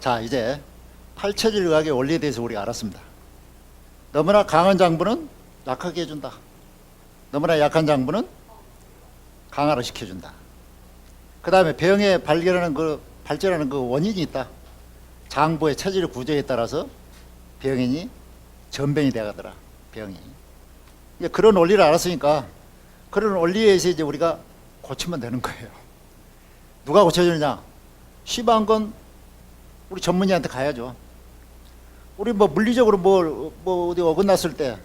자, 이제 팔체질 의학의 원리에 대해서 우리가 알았습니다. 너무나 강한 장부는 약하게 해준다. 너무나 약한 장부는 강화를 시켜준다. 그 다음에 병에 발전하는 그 원인이 있다. 장부의 체질 구조에 따라서 병인이 전병이 되가더라. 병이. 그런 원리를 알았으니까 그런 원리에 의해서 이제 우리가 고치면 되는 거예요. 누가 고쳐주느냐? 심한 건 우리 전문의한테 가야죠. 우리 뭐 물리적으로 뭐 어디 어긋났을 때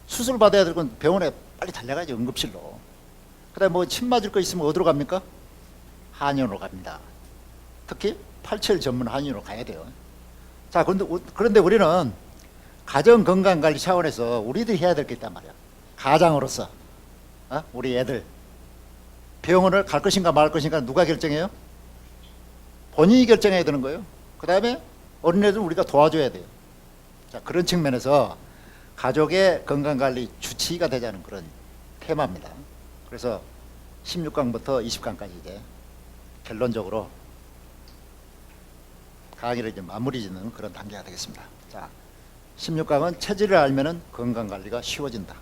수술 받아야 될 건 병원에 빨리 달려가야죠. 응급실로. 그다음에 뭐 침 맞을 거 있으면 어디로 갑니까? 한의원으로 갑니다. 특히 팔체질 전문 한의원으로 가야 돼요. 자, 그런데 우리는 가정 건강 관리 차원에서 우리들이 해야 될 게 있단 말이야. 가장으로서 우리 애들 병원을 갈 것인가 말 것인가 누가 결정해요? 본인이 결정해야 되는 거예요. 그 다음에 어린애들은 우리가 도와줘야 돼요. 자, 그런 측면에서 가족의 건강관리 주치의가 되자는 그런 테마입니다. 그래서 16강부터 20강까지 이제 결론적으로 강의를 이제 마무리 짓는 그런 단계가 되겠습니다. 자, 16강은 체질을 알면은 건강관리가 쉬워진다.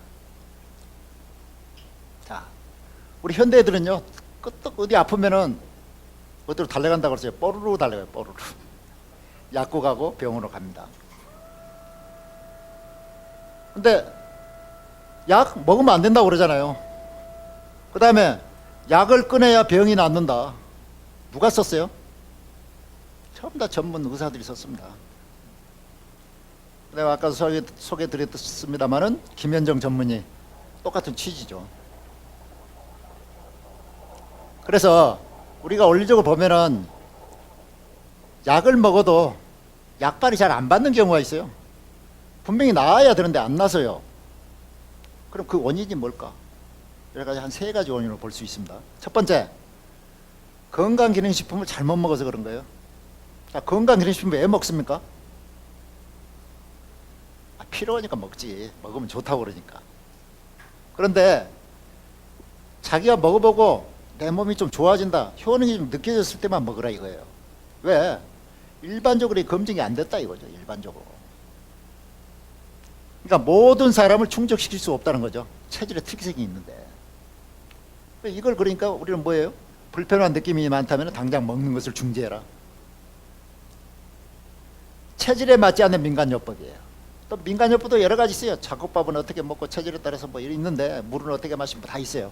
자, 우리 현대 애들은요, 끄떡 어디 아프면은 어디로 달려간다고 그러세요? 뽀르르 달려가요, 뽀르르. 약국 가고 병원으로 갑니다. 근데 약 먹으면 안 된다고 그러잖아요. 그 다음에 약을 끊어야 병이 낫는다. 누가 썼어요? 전부 다 전문 의사들이 썼습니다. 내가 아까 소개드렸습니다만은 김현정 전문의 똑같은 취지죠. 그래서 우리가 원리적으로 보면은 약을 먹어도 약발이 잘 안 받는 경우가 있어요. 분명히 나아야 되는데 안 나서요. 그럼 그 원인이 뭘까? 여러 가지 한 3가지 원인으로 볼 수 있습니다. 첫 번째, 건강기능식품을 잘못 먹어서 그런 거예요. 자, 건강기능식품 왜 먹습니까? 필요하니까 먹지. 먹으면 좋다고 그러니까. 그런데 자기가 먹어보고 내 몸이 좀 좋아진다, 효능이 좀 느껴졌을 때만 먹으라 이거예요. 왜? 일반적으로 검증이 안 됐다 이거죠. 일반적으로. 그러니까 모든 사람을 충족시킬 수 없다는 거죠. 체질의 특성이 있는데. 이걸 그러니까 우리는 뭐예요? 불편한 느낌이 많다면 당장 먹는 것을 중지해라. 체질에 맞지 않는 민간요법이에요. 또 민간요법도 여러 가지 있어요. 잡곡밥은 어떻게 먹고 체질에 따라서 뭐 있는데, 물은 어떻게 마시고 다 있어요.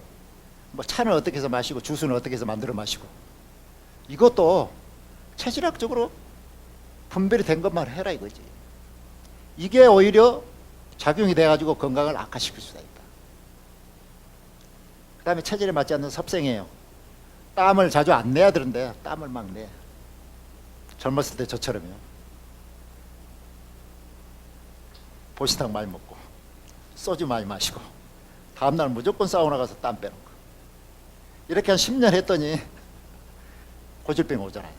뭐 차는 어떻게 해서 마시고 주스는 어떻게 해서 만들어 마시고. 이것도 체질학적으로 분별이 된 것만 해라 이거지. 이게 오히려 작용이 돼가지고 건강을 악화시킬 수가 있다. 그 다음에 체질에 맞지 않는 섭생이에요. 땀을 자주 안 내야 되는데 땀을 막 내. 젊었을 때 저처럼요. 보시탕 많이 먹고 소주 많이 마시고 다음날 무조건 사우나 가서 땀 빼는 거. 이렇게 한 10년 했더니 고질병이 오잖아요.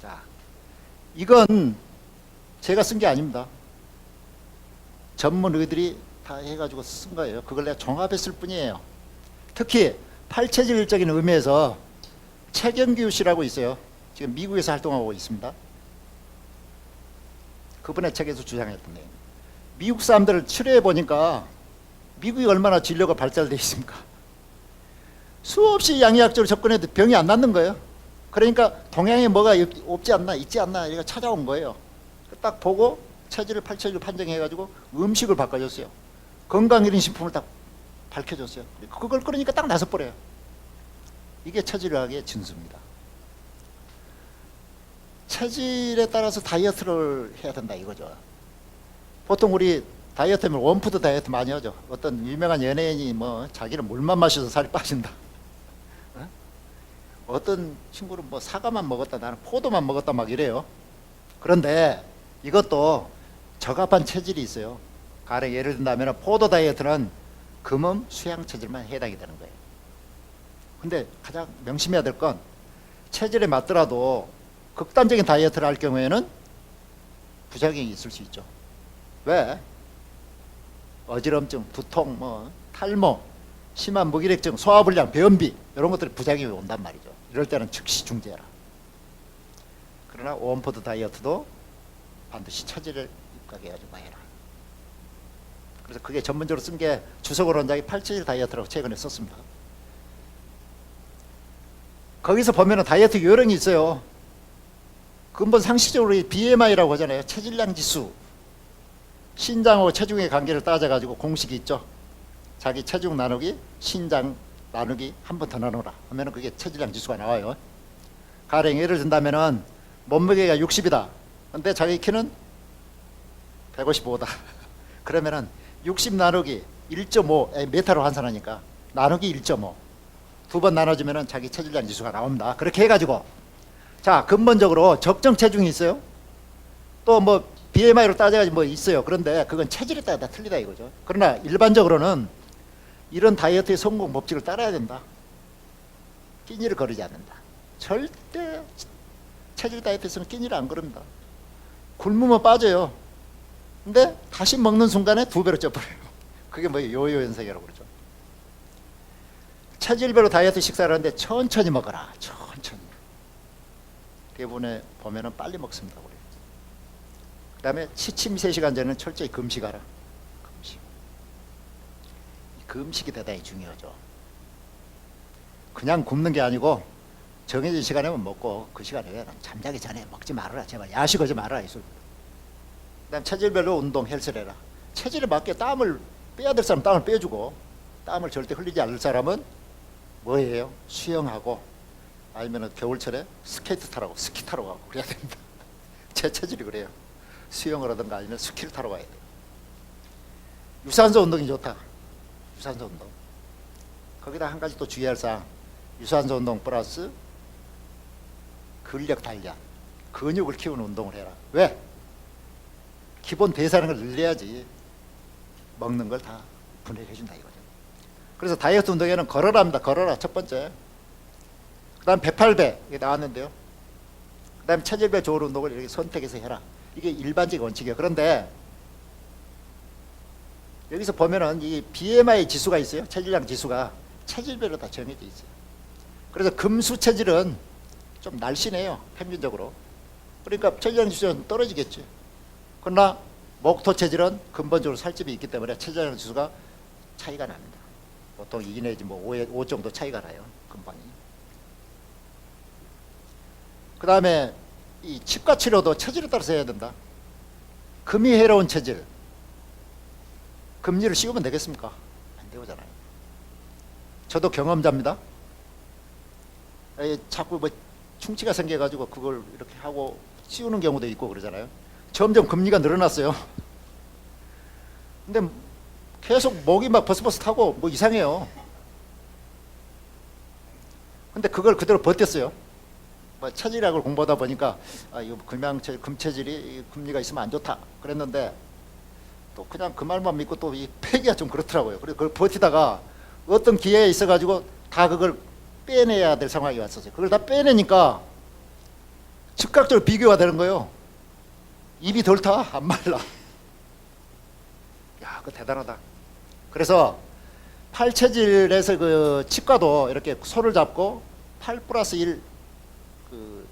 자, 이건 제가 쓴 게 아닙니다. 전문 의들이 다 해가지고 쓴 거예요. 그걸 내가 종합했을 뿐이에요. 특히 팔체질적인 의미에서 최경규 씨라고 있어요. 지금 미국에서 활동하고 있습니다. 그분의 책에서 주장했던 내용. 미국 사람들을 치료해 보니까 미국이 얼마나 진료가 발달되어 있습니까? 수없이 양의학적으로 접근해도 병이 안 낫는 거예요. 그러니까 동양에 뭐가 없지 않나, 있지 않나 이거 찾아온 거예요. 딱 보고 체질을 팔체질로 판정해가지고 음식을 바꿔줬어요. 건강기능식품을 딱 밝혀줬어요. 그걸 그러니까 딱 나서버려요. 이게 체질의학의 진수입니다. 체질에 따라서 다이어트를 해야 된다 이거죠. 보통 우리 다이어트면 원푸드 다이어트 많이 하죠. 어떤 유명한 연예인이 뭐 자기는 물만 마셔서 살이 빠진다. 어떤 친구는 뭐 사과만 먹었다, 나는 포도만 먹었다 막 이래요. 그런데 이것도 적합한 체질이 있어요. 가령 예를 든다면 포도 다이어트는 금음 수양 체질만 해당이 되는 거예요. 근데 가장 명심해야 될 건 체질에 맞더라도 극단적인 다이어트를 할 경우에는 부작용이 있을 수 있죠. 왜? 어지럼증, 두통, 탈모, 심한 무기력증, 소화불량, 변비 이런 것들이 부작용이 온단 말이죠. 이럴 때는 즉시 중지해라. 그러나 웜푸드 다이어트도 반드시 체질을 입각해가지고 해라. 그래서 그게 전문적으로 쓴 게 주석을 원장이 팔체질 다이어트라고 최근에 썼습니다. 거기서 보면은 다이어트 요령이 있어요. 근본 상식적으로 BMI라고 하잖아요. 체질량 지수. 신장하고 체중의 관계를 따져가지고 공식이 있죠. 자기 체중 나누기 신장 나누기 한 번 더 나누라 하면은 그게 체질량 지수가 나와요. 가령 예를 든다면은 몸무게가 60이다. 근데 자기 키는 155다. 그러면은 60 나누기 1.5 메타로 환산하니까 나누기 1.5 두 번 나눠주면은 자기 체질량 지수가 나옵니다. 그렇게 해가지고 자 근본적으로 적정 체중이 있어요. 또 뭐 BMI로 따져가지고 뭐 있어요. 그런데 그건 체질에 따라 다 틀리다 이거죠. 그러나 일반적으로는 이런 다이어트의 성공 법칙을 따라야 된다. 끼니를 거르지 않는다. 절대 체질 다이어트에서는 끼니를 안 거릅니다. 굶으면 빠져요. 근데 다시 먹는 순간에 2배로 쪄버려요. 그게 뭐 요요 현상이라고 그러죠. 체질별로 다이어트 식사를 하는데 천천히 먹어라. 천천히. 대부분에 보면은 빨리 먹습니다. 우리. 그 다음에 취침 3시간 전에는 철저히 금식하라. 금식. 금식이 대단히 중요하죠. 그냥 굶는 게 아니고 정해진 시간에만 먹고 그 시간에 잠자기 전에 먹지 말아라. 제발 야식하지 말아라. 그 다음 체질별로 운동 헬스를 해라. 체질에 맞게 땀을 빼야 될 사람 땀을 빼주고 땀을 절대 흘리지 않을 사람은 뭐예요? 수영하고 아니면 겨울철에 스케이트 타라고 스키 타러 가고 그래야 됩니다. 제 체질이 그래요. 수영을 하든가 아니면 스키를 타러 가야 돼요. 유산소 운동이 좋다. 유산소 운동. 거기다 한 가지 또 주의할 사항. 유산소 운동 플러스 근력 단련. 근육을 키우는 운동을 해라. 왜? 기본 대사량을 늘려야지 먹는 걸 다 분해해 준다 이거죠. 그래서 다이어트 운동에는 걸어라 합니다. 걸어라 첫 번째. 그 다음 108배 이게 나왔는데요. 그 다음 체질별 좋은 운동을 이렇게 선택해서 해라. 이게 일반적인 원칙이에요. 그런데 여기서 보면은 이 BMI 지수가 있어요. 체질량 지수가 체질별로 다 정해져 있어요. 그래서 금수 체질은 좀 날씬해요. 평균적으로. 그러니까 체질량 지수는 떨어지겠지. 그러나 목토 체질은 근본적으로 살집이 있기 때문에 체질량 지수가 차이가 납니다. 보통 2 내지 뭐 5 정도 차이가 나요. 금방이. 그 다음에 이 치과 치료도 체질에 따라서 해야 된다. 금이 해로운 체질. 금리를 씌우면 되겠습니까? 안 되잖아요. 저도 경험자입니다. 자꾸 뭐 충치가 생겨가지고 그걸 이렇게 하고 씌우는 경우도 있고 그러잖아요. 점점 금리가 늘어났어요. 근데 계속 목이 막 버스버스타고 뭐 이상해요. 근데 그걸 그대로 버텼어요. 뭐 체질학을 공부하다 보니까 이거 금체질이 금리가 있으면 안 좋다 그랬는데 또 그냥 그 말만 믿고 또 이 폐기가 좀 그렇더라고요. 그래서 그걸 버티다가 어떤 기회에 있어가지고 다 그걸 빼내야 될 상황이 왔었어요. 그걸 다 빼내니까 즉각적으로 비교가 되는 거예요. 입이 덜 타? 안 말라. 야, 그거 대단하다. 그래서 팔체질에서 그 치과도 이렇게 손을 잡고 8+1 그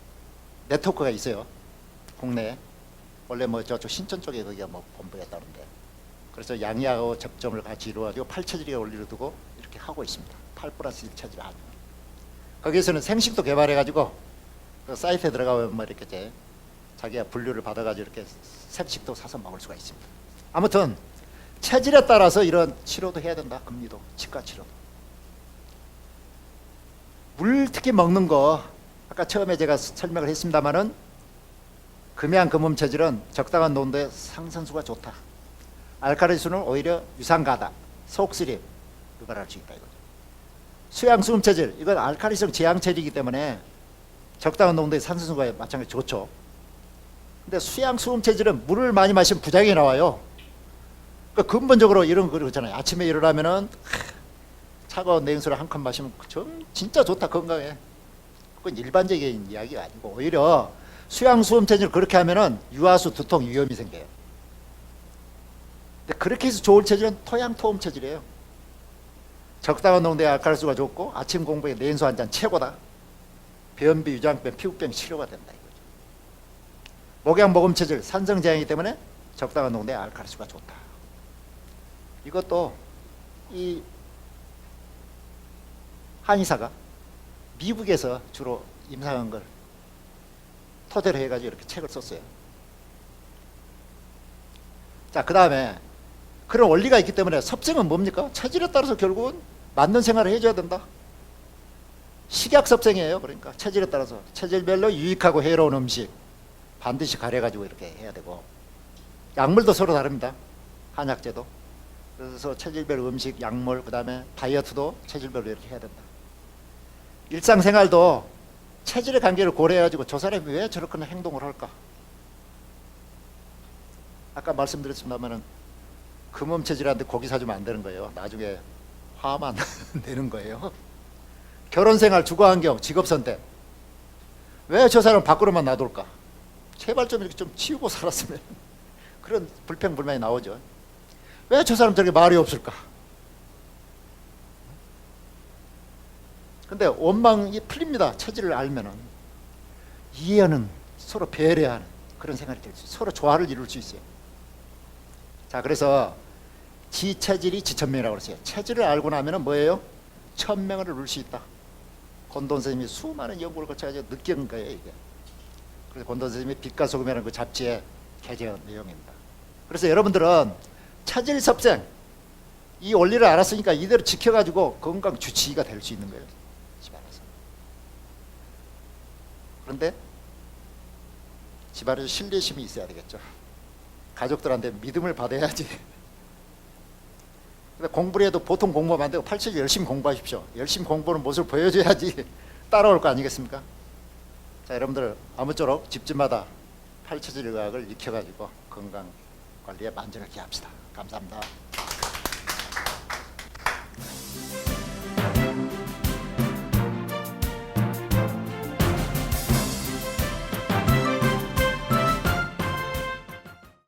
네트워크가 있어요. 국내에. 원래 뭐 저쪽 신천 쪽에 거기가 뭐 본부였다는데. 그래서 양의하고 접점을 같이 이루어가지고 팔체질에 원리를 두고 이렇게 하고 있습니다. 8+1 체질 하죠. 거기에서는 생식도 개발해가지고 그 사이트에 들어가면 뭐 이렇게 이제 자기가 분류를 받아가지고 이렇게 생식도 사서 먹을 수가 있습니다. 아무튼 체질에 따라서 이런 치료도 해야 된다. 금리도 치과 치료도. 물 특히 먹는 거 아까 처음에 제가 설명을 했습니다마는 금양 금음 체질은 적당한 농도의 상선수가 좋다. 알칼리수는 오히려 유산가다. 속쓰림 유발할 수 있다 이거죠. 수양 수음 체질 이건 알칼리성 제양 체질이기 때문에 적당한 농도의 산소수가 마찬가지 좋죠. 근데 수양 수음 체질은 물을 많이 마시면 부작용이 나와요. 그러니까 근본적으로 이런 거 그러잖아요. 아침에 일어나면은 차가운 냉수를 한 컵 마시면 진짜 좋다 건강에. 그건 일반적인 이야기가 아니고 오히려 수양 수음 체질 그렇게 하면은 유하수 두통 위험이 생겨요. 근데 그렇게 해서 좋은 체질은 토양 토음 체질이에요. 적당한 농도의 알칼리수가 좋고 아침 공복에 냉수 한 잔 최고다. 변비, 유장병, 피부병 치료가 된다 이거죠. 복양 모금 체질 산성제약이기 때문에 적당한 농도의 알칼리수가 좋다. 이것도 이 한의사가 미국에서 주로 임상한 걸 토대로 해가지고 이렇게 책을 썼어요. 자, 그 다음에 그런 원리가 있기 때문에 섭생은 뭡니까? 체질에 따라서 결국은 맞는 생활을 해줘야 된다. 식약 섭생이에요. 그러니까 체질에 따라서 체질별로 유익하고 해로운 음식 반드시 가려가지고 이렇게 해야 되고, 약물도 서로 다릅니다. 한약재도. 그래서 체질별 음식, 약물, 그 다음에 다이어트도 체질별로 이렇게 해야 된다. 일상생활도 체질의 관계를 고려해가지고 저 사람이 왜 저렇게 행동을 할까? 아까 말씀드렸습니다만은 금음 체질한테 고기 사주면 안 되는 거예요. 나중에 화만 내는 거예요. 결혼생활, 주거환경, 직업선택. 왜 저 사람 밖으로만 놔둘까? 제발 좀 이렇게 좀 치우고 살았으면. 그런 불평불만이 나오죠. 왜 저 사람 저렇게 말이 없을까? 근데 원망이 풀립니다. 체질을 알면은. 이해하는, 서로 배려하는 그런 생활이 될 수 있어요. 서로 조화를 이룰 수 있어요. 자, 그래서 지체질이 지천명이라고 그랬어요. 체질을 알고 나면은 뭐예요? 천명을 이룰 수 있다. 권돈 선생님이 수많은 연구를 거쳐가지고 느낀 거예요, 이게. 그래서 권돈 선생님이 빛과 소금이라는 그 잡지에 게재한 내용입니다. 그래서 여러분들은 체질 섭생, 이 원리를 알았으니까 이대로 지켜가지고 건강 주치의가 될 수 있는 거예요. 집안에서. 그런데 집안에서 신뢰심이 있어야 되겠죠. 가족들한테 믿음을 받아야지. 근데 공부를 해도 보통 공부하면 안 되고 팔체질 열심히 공부하십시오. 열심히 공부하는 모습을 보여줘야지 따라올 거 아니겠습니까? 자, 여러분들 아무쪼록 집집마다 팔체질 의학을 익혀가지고 건강 관리에 만전을 기합시다. 감사합니다.